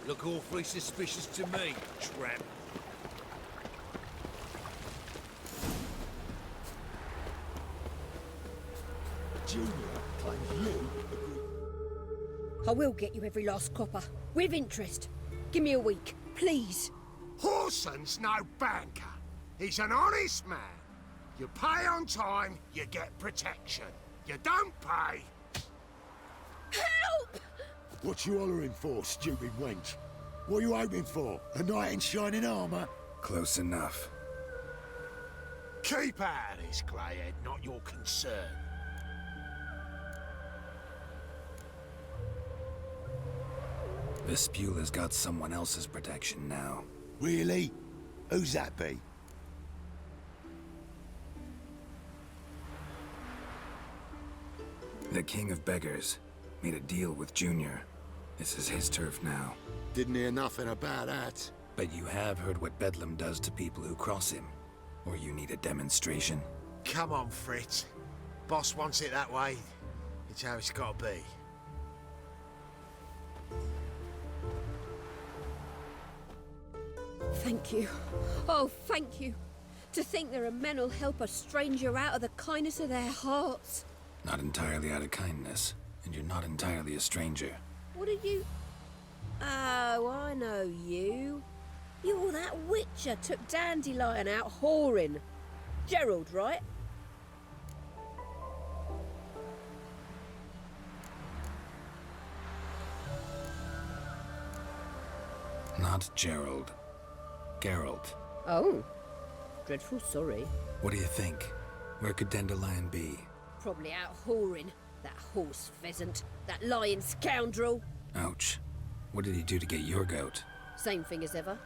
Look awfully suspicious to me, tramp. Junior claims you. I will get you every last copper, with interest. Give me a week, please. Horson's no banker. He's an honest man. You pay on time, you get protection. You don't pay... Help! What you hollering for, stupid wench? What you hoping for? A knight in shining armour? Close enough. Keep out of this, greyhead, not your concern. Vespula's got someone else's protection now. Really? Who's that be? The King of Beggars made a deal with Junior. This is his turf now. Didn't hear nothing about that. But you have heard what Bedlam does to people who cross him. Or you need a demonstration? Come on, Fritz. Boss wants it that way. It's how it's got to be. Thank you. Oh, thank you. To think there are men who'll help a stranger out of the kindness of their hearts. Not entirely out of kindness, and you're not entirely a stranger. What are you... Oh, I know you. You're that witcher took Dandelion out whoring. Gerald, right? Not Gerald. Geralt. Oh. Dreadful sorry. What do you think? Where could Dandelion be? Probably out whoring. That horse pheasant. That lying scoundrel. Ouch. What did he do to get your goat? Same thing as ever.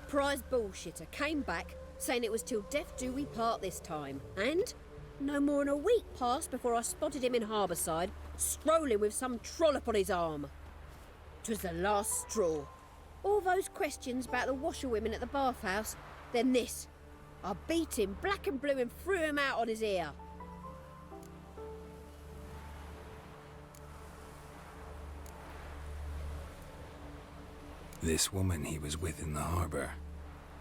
Prize bullshitter came back, saying it was till death do we part this time. And no more than a week passed before I spotted him in Harbourside, strolling with some trollop on his arm. 'Twas the last straw. All those questions about the washerwomen at the bathhouse, then this. I beat him black and blue and threw him out on his ear. This woman he was with in the harbour.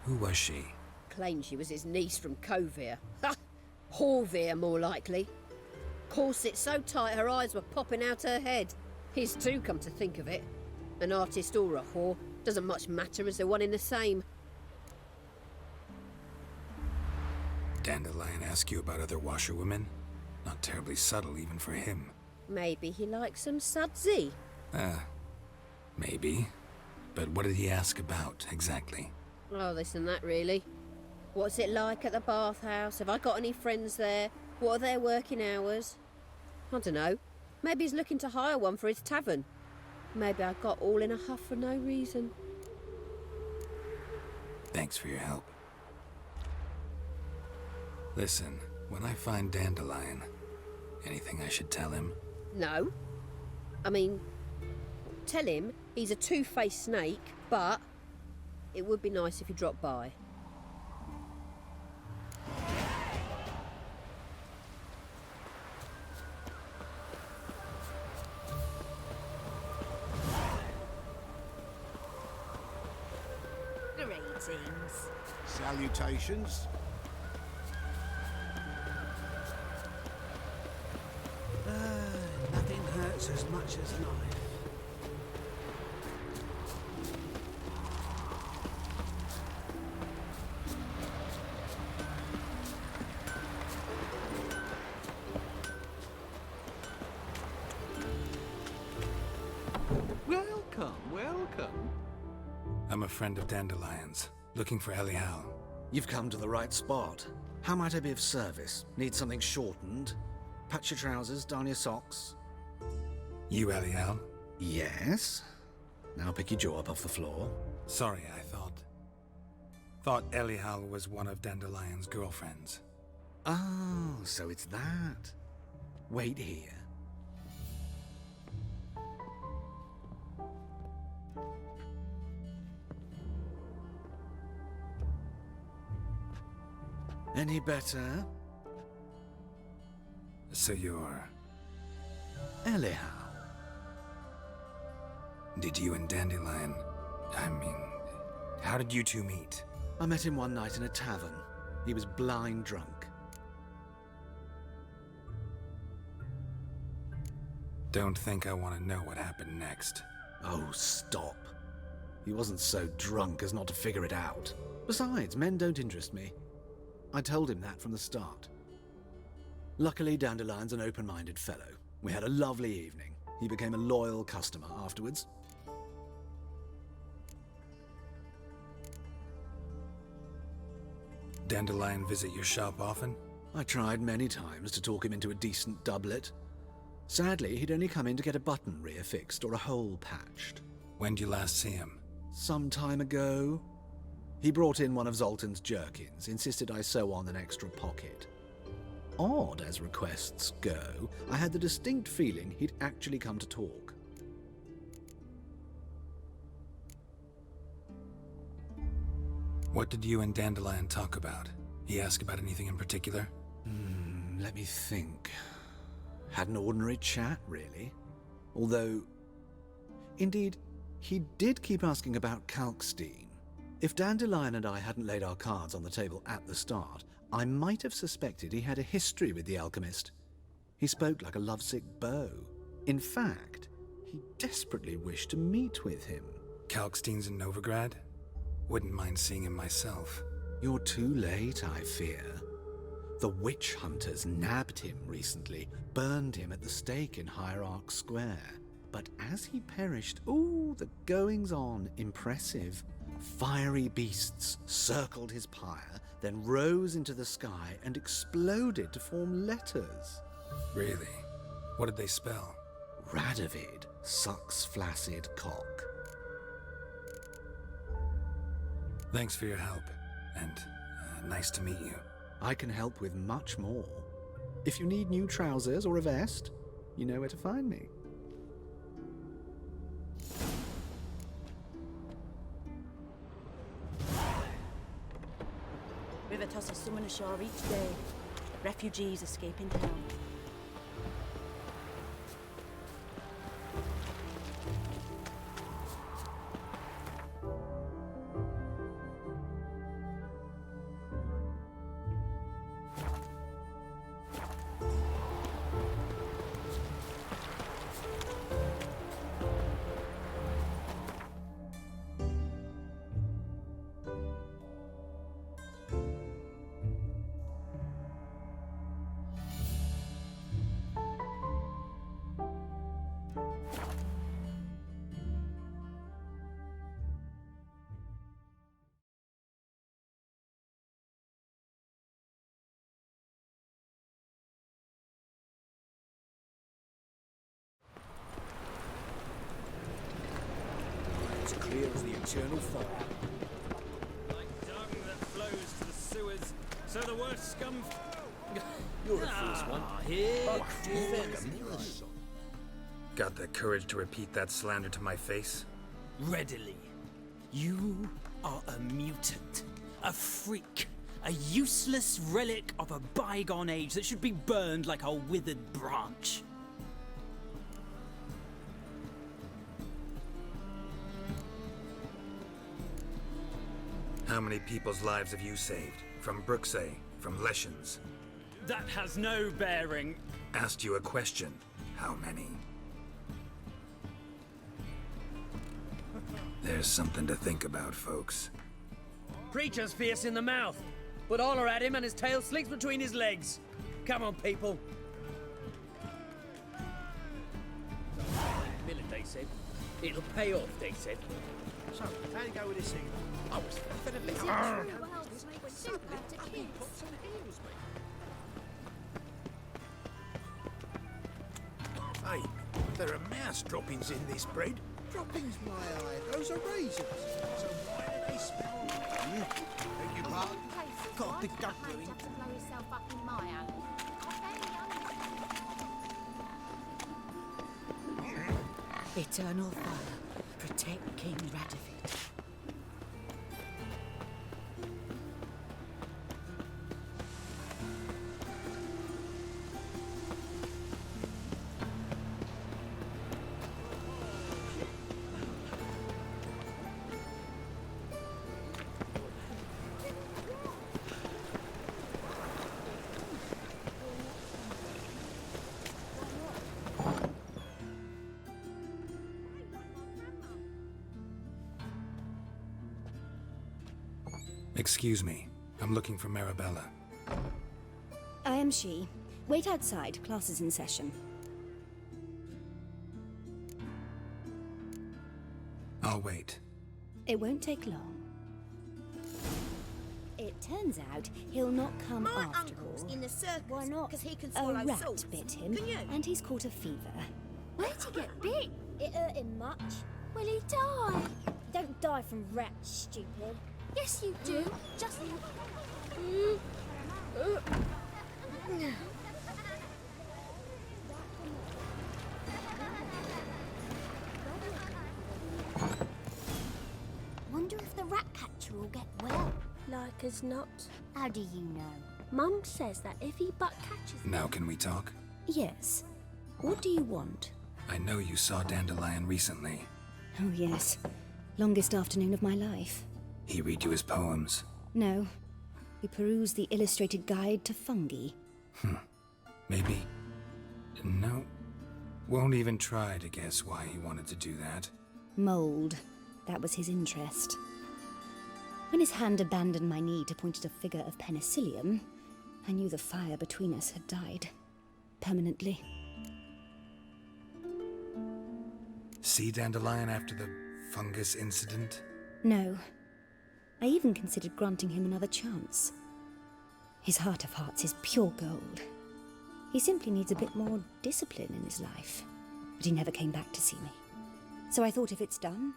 Who was she? Claimed she was his niece from Kovir. Ha! Horvir, more likely. Corset so tight her eyes were popping out her head. His too, come to think of it. An artist or a whore, doesn't much matter as they're one in the same. Dandelion ask you about other washerwomen? Not terribly subtle even for him. Maybe he likes some sudsy. Maybe. But what did he ask about, exactly? Oh, this and that, really. What's it like at the bathhouse? Have I got any friends there? What are their working hours? I don't know. Maybe he's looking to hire one for his tavern. Maybe I got all in a huff for no reason. Thanks for your help. Listen, when I find Dandelion, anything I should tell him? No. I mean, tell him he's a two-faced snake, but it would be nice if he dropped by. Greetings. Salutations. Nothing hurts as much as life. Welcome, welcome. I'm a friend of Dandelion's, looking for Elial. You've come to the right spot. How might I be of service? Need something shortened? Patch your trousers, darn your socks. You Elial? Yes? Now pick your jaw up off the floor. Sorry, I thought Elial was one of Dandelion's girlfriends. Oh, so it's that. Wait here. Any better? So you're... Elial. Did you and Dandelion I mean, how did you two meet? I met him one night in a tavern. He was blind drunk. Don't think I want to know what happened next. Oh, stop. He wasn't so drunk as not to figure it out. Besides, men don't interest me. I told him that from the start. Luckily, Dandelion's an open-minded fellow. We had a lovely evening. He became a loyal customer afterwards. Dandelion visit your shop often? I tried many times to talk him into a decent doublet. Sadly, he'd only come in to get a button rear fixed or a hole patched. When did you last see him? Some time ago. He brought in one of Zoltan's jerkins, insisted I sew on an extra pocket. Odd as requests go, I had the distinct feeling he'd actually come to talk. What did you and Dandelion talk about? He asked about anything in particular? Let me think. Had an ordinary chat, really. Although, indeed, he did keep asking about Kalkstein. If Dandelion and I hadn't laid our cards on the table at the start, I might have suspected he had a history with the alchemist. He spoke like a lovesick beau. In fact, he desperately wished to meet with him. Kalkstein's in Novigrad? Wouldn't mind seeing him myself. You're too late, I fear. The witch hunters nabbed him recently, burned him at the stake in Hierarch Square. But as he perished, ooh, the goings-on, impressive. Fiery beasts circled his pyre, then rose into the sky and exploded to form letters. Really? What did they spell? Radovid sucks flaccid cock. Thanks for your help, and nice to meet you. I can help with much more. If you need new trousers or a vest, you know where to find me. River tosses summon ashore each day. Refugees escaping town. It's clear as the eternal fire. Like dung that flows to the sewers, so the worst scum... You're the first one. Here, Got the courage to repeat that slander to my face? readily. You are a mutant, a freak, a useless relic of a bygone age that should be burned like a withered branch. How many people's lives have you saved? From Bruxay, from Leshens? That has no bearing. Asked you a question. How many? There's something to think about, folks. Preacher's fierce in the mouth, but holler at him and his tail slinks between his legs. Come on, people. Minute, they said. It'll pay off, they said. So, how do you go with this thing? I was definitely... Is it true elves make soup out to kids? Hey, there are mouse droppings in this bread. Droppings, my eye. Those are raisins. So why do they smell like... Beg your pardon? Got a big gut brewing. To blow yourself up in my alley. Eternal fire. Protect King Radovid. Excuse me. I'm looking for Marabella. I am she. Wait outside. Class is in session. I'll wait. It won't take long. It turns out he'll not come My after uncle's all. in the circus. Why not? Because he can A swallow rat salt. bit him, Can you? and he's caught a fever. Where'd he get bit? It hurt him much. Will he die? You don't die from rats, stupid. Yes, you do. Just... Wonder if the rat catcher will get well. Like as not. How do you know? Mum says that if he butt catches... Now can we talk? Yes. What do you want? I know you saw Dandelion recently. Oh, yes. Longest afternoon of my life. He read you his poems. No. We perused the illustrated guide to fungi. Maybe. No. Won't even try to guess why he wanted to do that. Mold. That was his interest. When his hand abandoned my knee to point at a figure of penicillium, I knew the fire between us had died. Permanently. See Dandelion after the fungus incident? No. I even considered granting him another chance. His heart of hearts is pure gold. He simply needs a bit more discipline in his life. But he never came back to see me. So I thought if it's done,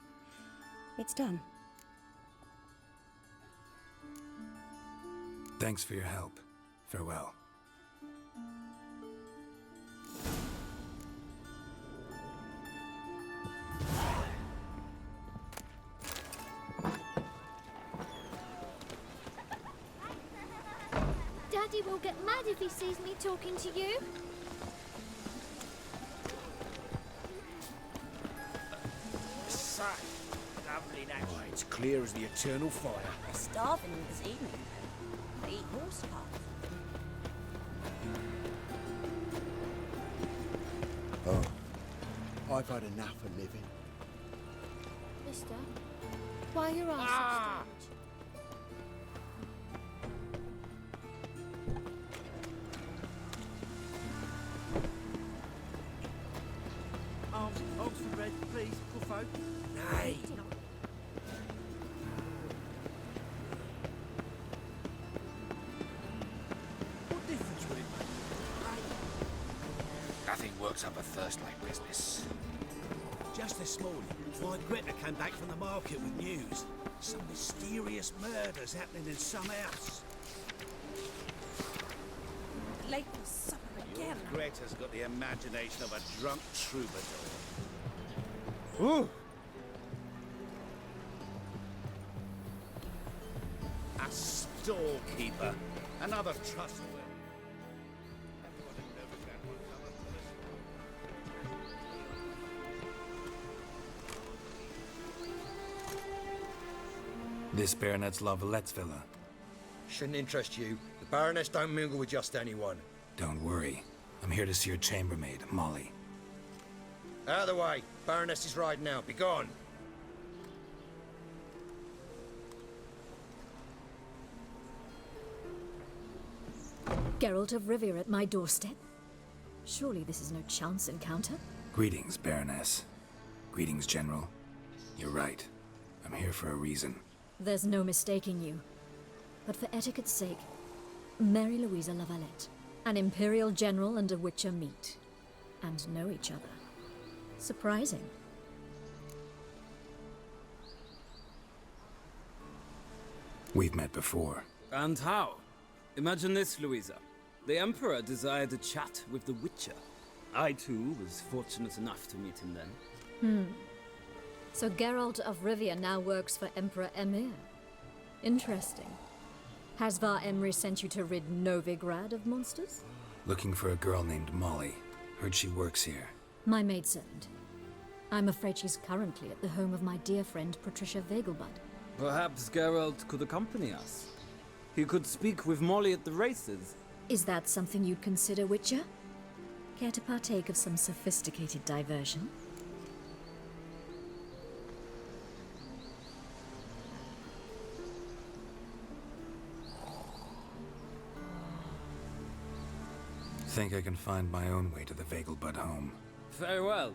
it's done. Thanks for your help. Farewell. Daddy will get mad if he sees me talking to you. So, lovely that. Oh, it's clear as the eternal fire. They're starving this evening. They eat horse parts. Oh, I've had enough of living. Mister, why are your eyes so strange? Arms for bread, please, poor folk. Nay. What difference would it make? Nothing works up a thirst like business. Just this morning, my Greta came back from the market with news. Some mysterious murders happening in some house. Late for supper again. Greta's got the imagination of a drunk troubadour. Ooh! A storekeeper. Another trustworthy. This Baronet's Lavalettes villa. Shouldn't interest you. The Baroness don't mingle with just anyone. Don't worry. I'm here to see your chambermaid, Molly. Out of the way. Baroness is riding out. Be gone. Geralt of Rivia at my doorstep? Surely this is no chance encounter? Greetings, Baroness. Greetings, General. You're right. I'm here for a reason. There's no mistaking you. But for etiquette's sake, Mary Louisa Lavalette, an Imperial General and a Witcher meet, and know each other. Surprising. We've met before. And how? Imagine this, Louisa. The Emperor desired a chat with the Witcher. I, too, was fortunate enough to meet him then. So Geralt of Rivia now works for Emperor Emir. Interesting. Has Var Emry sent you to rid Novigrad of monsters? Looking for a girl named Molly. Heard she works here. My maidservant. I'm afraid she's currently at the home of my dear friend Patricia Vegelbud. Perhaps Geralt could accompany us. He could speak with Molly at the races. Is that something you'd consider, Witcher? Care to partake of some sophisticated diversion? think I can find my own way to the Vagelbud home. Very well.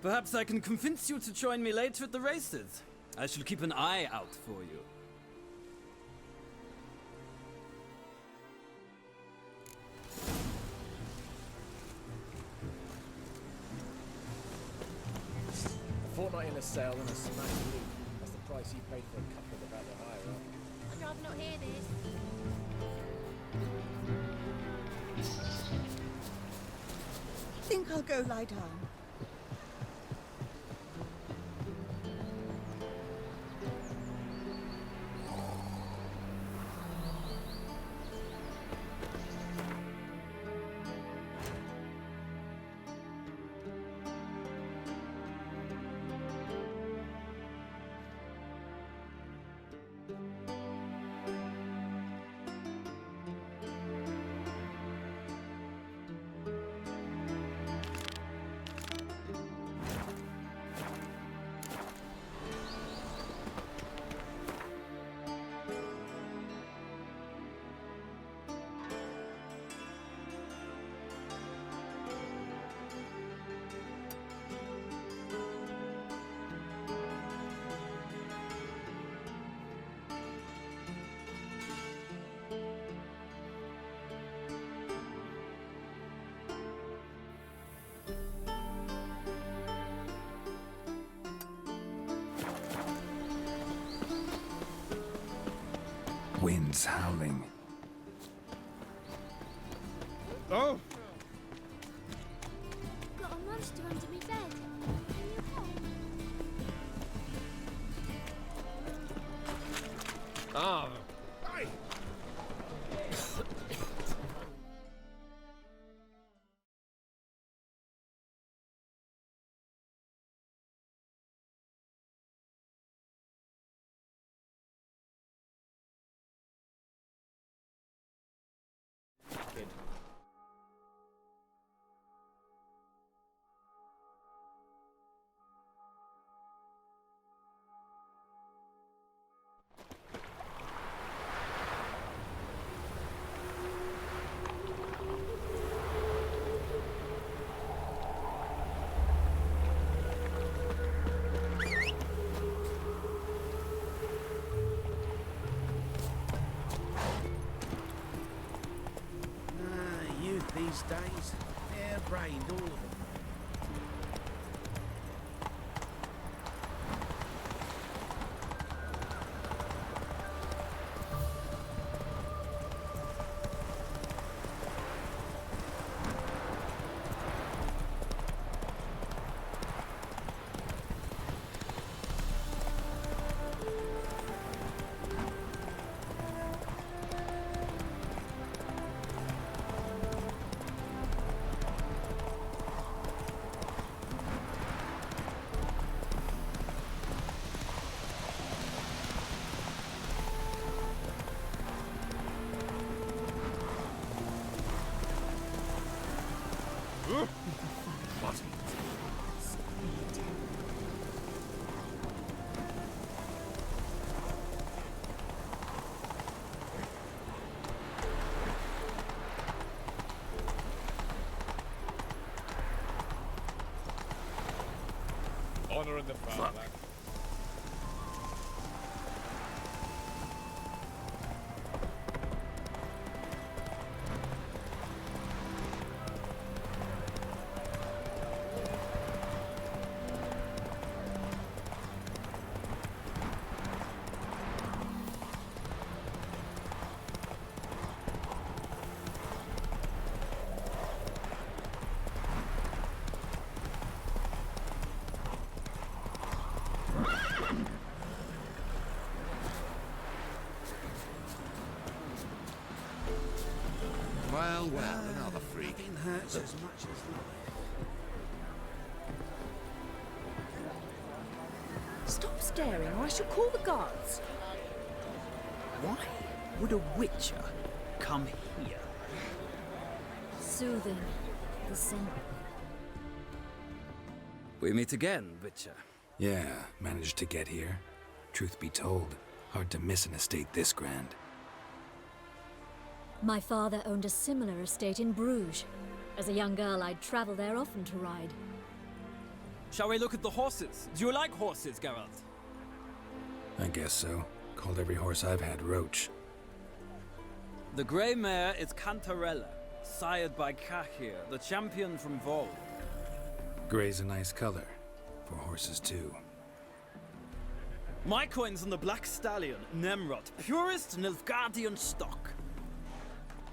Perhaps I can convince you to join me later at the races. I shall keep an eye out for you. A fortnight in a sale and a smack loot. That's the price you paid for a couple without the hire up. I'd rather not hear this. Think I'll go lie down. Wind's howling. Oh! Got a monster under me bed. Ah! Hey! Kid. Youth these days, hair-brained, all of them. What? Honor in the fatherland. Well, another freak. Nothing hurts as much as life. Stop staring or I shall call the guards. Why would a witcher come here? Soothing. The scent. We meet again, Witcher. Yeah, managed to get here. Truth be told, hard to miss an estate this grand. My father owned a similar estate in Bruges. As a young girl, I'd travel there often to ride. Shall we look at the horses? Do you like horses, Geralt? I guess so. Called every horse I've had Roach. The grey mare is Cantarella, sired by Cahir, the champion from Vol. Grey's a nice color. For horses, too. My coin's on the Black Stallion, Nemrod, purest Nilfgaardian stock.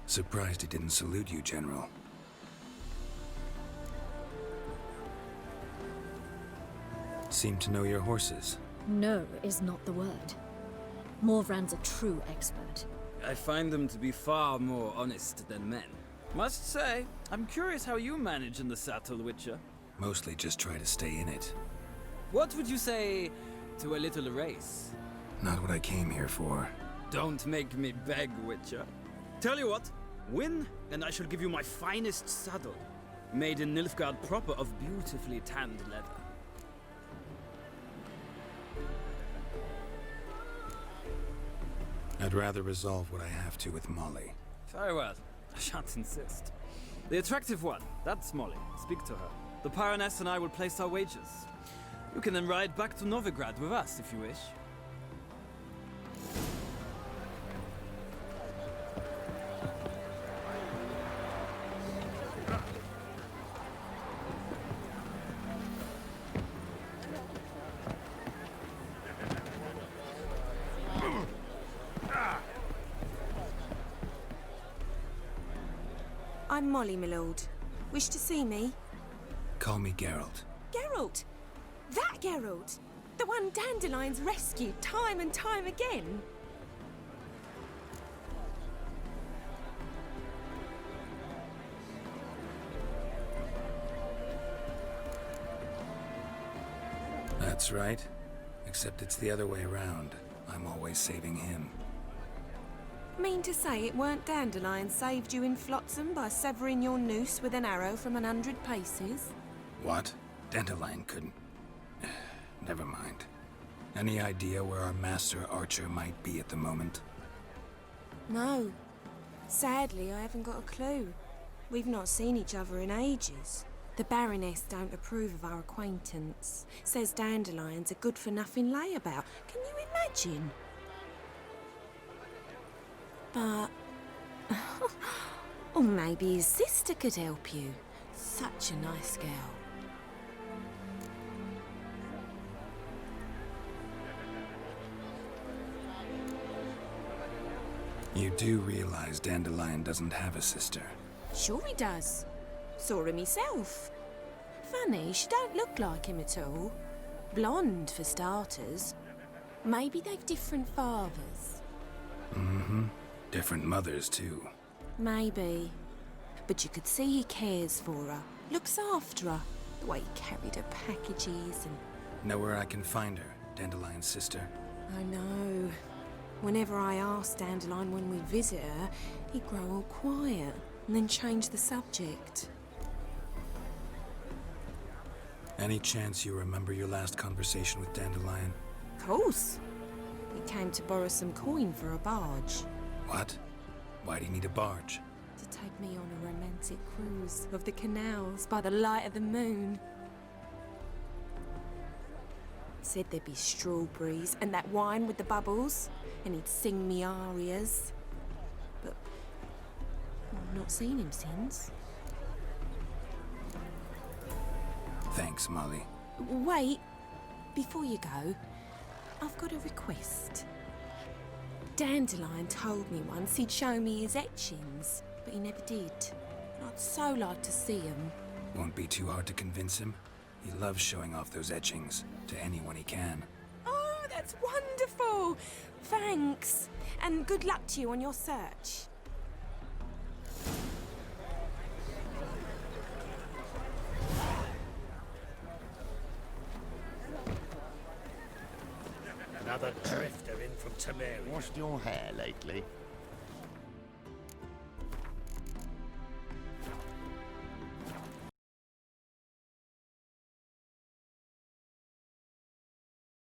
Surprised he didn't salute you, General. Seem to know your horses. No is not the word. Morvran's a true expert. I find them to be far more honest than men. Must say, I'm curious how you manage in the saddle, Witcher. Mostly just try to stay in it. What would you say to a little race? Not what I came here for. Don't make me beg, Witcher. Tell you what, win, and I shall give you my finest saddle. Made in Nilfgaard proper of beautifully tanned leather. I'd rather resolve what I have to with Molly. Very well. I shan't insist. The attractive one, that's Molly. Speak to her. The Baroness and I will place our wagers. You can then ride back to Novigrad with us, if you wish. I'm Molly, my lord. Wish to see me? Call me Geralt. Geralt! That Geralt! The one Dandelion's rescued time and time again! That's right. Except it's the other way around. I'm always saving him. Mean to say it weren't Dandelion saved you in Flotsam by severing your noose with an arrow from 100 paces? What? Dandelion couldn't... Never mind. Any idea where our master archer might be at the moment? No. Sadly, I haven't got a clue. We've not seen each other in ages. The Baroness don't approve of our acquaintance. Says Dandelion's a good-for-nothing layabout. Can you imagine? But... or maybe his sister could help you. Such a nice girl. You do realize Dandelion doesn't have a sister? Sure he does. Saw him myself. Funny, she don't look like him at all. Blonde, for starters. Maybe they've different fathers. Mm-hmm. Different mothers, too. Maybe. But you could see he cares for her. Looks after her. The way he carried her packages and... Know where I can find her, Dandelion's sister? I know. Whenever I ask Dandelion when we visit her, he'd grow all quiet and then change the subject. Any chance you remember your last conversation with Dandelion? Of course. He came to borrow some coin for a barge. What? Why do you need a barge? To take me on a romantic cruise of the canals by the light of the moon. Said there'd be strawberries and that wine with the bubbles, and he'd sing me arias. But I've not seen him since. Thanks, Molly. Wait, before you go, I've got a request. Dandelion told me once he'd show me his etchings, but he never did. I'd so like to see them. Won't be too hard to convince him. He loves showing off those etchings to anyone he can. Oh, that's wonderful! Thanks, and good luck to you on your search. Another drifter in from Temeria. Washed your hair lately?